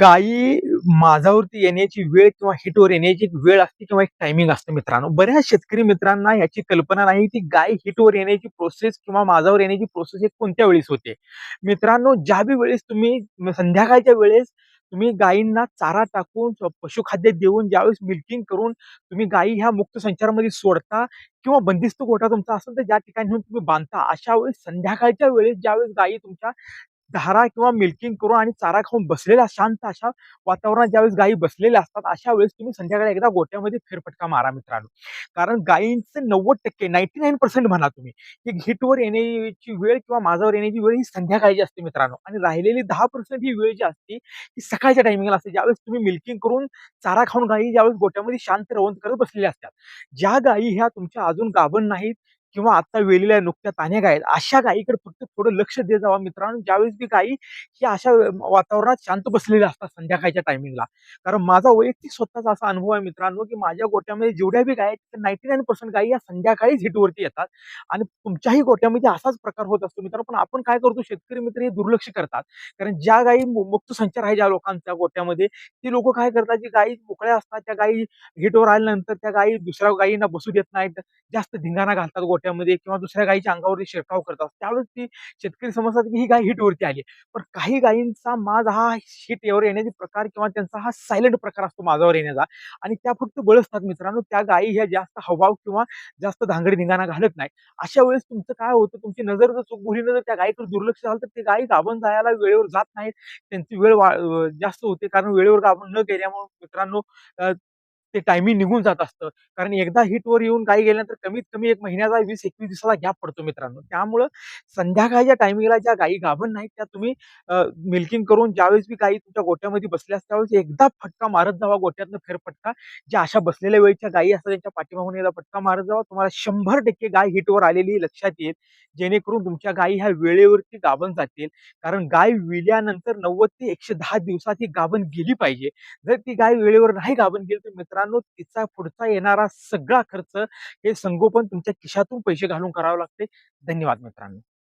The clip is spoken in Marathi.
गायी माझावरती येण्याची वेळ किंवा हिटवर येण्याची एक वेळ असते किंवा एक टायमिंग असतं मित्रांनो. बऱ्याच शेतकरी मित्रांना याची कल्पना नाही, की गाय हिटवर येण्याची प्रोसेस किंवा माझावर येण्याची प्रोसेस हे कोणत्या वेळेस होते. मित्रांनो, ज्या बी वेळेस तुम्ही संध्याकाळच्या वेळेस तुम्ही गायींना चारा टाकून, पशुखाद्य देऊन, ज्यावेळेस मिल्किंग करून तुम्ही गायी ह्या मुक्त संचारामध्ये सोडता किंवा बंदिस्त गोठा तुमचा असेल, तर ज्या ठिकाणी नेऊन तुम्ही बांधता, अशा वेळेस संध्याकाळच्या वेळेस ज्यावेळेस गायी तुमच्या धारा किंवा मिल्किंग करून आणि चारा खाऊन बसलेल्या शांत अशा वातावरणात ज्यावेळेस गायी बसलेल्या असतात, अशा वेळेस तुम्ही संध्याकाळी एकदा गोठ्यामध्ये फेरफटका मारा मित्रांनो. कारण गायींचं 90% 99% म्हणा तुम्ही, की हिटवर येण्याची वेळ किंवा माझ्यावर येण्याची वेळ ही संध्याकाळची असते मित्रांनो. आणि राहिलेली 10% ही वेळ जी असते, ती सकाळच्या टायमिंगला असते. ज्यावेळेस तुम्ही मिल्किंग करून चारा खाऊन गायी ज्यावेळेस गोठ्यामध्ये शांत रवंथ करत बसलेल्या असतात. ज्या गायी ह्या तुमच्या अजून गाभण नाहीत किंवा आता वेलेल्या नुकत्या तान्ह्या गायी आहेत, अशा गायीकडे फक्त थोडं लक्ष देत जावा मित्रांनो. ज्यावेळेस ती गायी ही अशा वातावरणात शांत बसलेल्या असतात संध्याकाळच्या टायमिंगला. कारण माझा वैयक्तिक स्वतःचा असा अनुभव आहे मित्रांनो, की माझ्या गोठ्यामध्ये जेवढ्या बी गायी आहेत, त्या 99% गायी या संध्याकाळीच हिटवरती येतात आणि तुमच्याही गोठ्यामध्ये असाच प्रकार होत असतो मित्रांनो. पण आपण काय करतो, शेतकरी मित्र हे दुर्लक्ष करतात. कारण ज्या गायी मुक्त संचार आहे ज्या लोकांच्या गोठ्यामध्ये, ती लोकं काय करतात, जी गायी मोकळ्या असतात, त्या गायी हिटवर आल्यानंतर त्या गायी दुसऱ्या गायींना बसू देत नाहीत. जास्त धिंगाणा घालतात गोठ्यामध्ये किंवा दुसऱ्या गायीच्या अंगावरती शिरकाव करतात. त्यावेळेस ती शेतकरी समजतात, की ही गाय हिटवरती आली. पण काही गायींचा माज हा हिटवर येण्याचा प्रकार किंवा त्यांचा हा सायलेंट प्रकार असतो माझावर येण्याचा आणि त्या फक्त बळसतात मित्रांनो. त्या गायी ह्या जास्त हावभाव किंवा जास्त धांगड-धिंगाणा घालत नाही. अशा वेळेस तुमचं काय होतं, तुमची नजर जर चूकभुलीनं जर त्या गायीकडे दुर्लक्ष झालं, तर ती गायी गाभण जायला वेळेवर जात नाहीत. त्यांची वेळ जास्त होते कारण वेळेवर गाभण न गेल्यामुळे मित्रांनो अ, ते टायमिंग निघून जात असतं. कारण एकदा हिटवर येऊन गायी गेल्यानंतर कमीत कमी 1 महिन्याचा 20-21 दिवसाचा गॅप पडतो मित्रांनो. त्यामुळं संध्याकाळच्या टायमिंगला ज्या गायी गाभण नाहीत, त्या तुम्ही मिल्किंग करून ज्यावेळेस बी गायी तुमच्या गोठ्यामध्ये बसल्या असतात, त्यावेळेस एकदा फटका मारत जावा गोठ्यातनं फेरफटका. ज्या अशा बसलेल्या वेळच्या गायी असतात, त्यांच्या पाठीमागून एकदा फटका मारत जावा. तुम्हाला 100% गाय हिटवर आलेली लक्षात येईल. जेणेकरून तुमच्या गायी ह्या वेळेवरती गाभण जातील. कारण गाय विल्यानंतर 90 ते 110 दिवसात ही गाभण गेली पाहिजे. जर ती गाय वेळेवर नाही गाभण गेली, तर मित्रांनो तिचा पुढचा येणारा सगळा खर्च हे संगोपन तुमच्या खिशातून पैसे घालून करावं लागते. धन्यवाद मित्रांनो.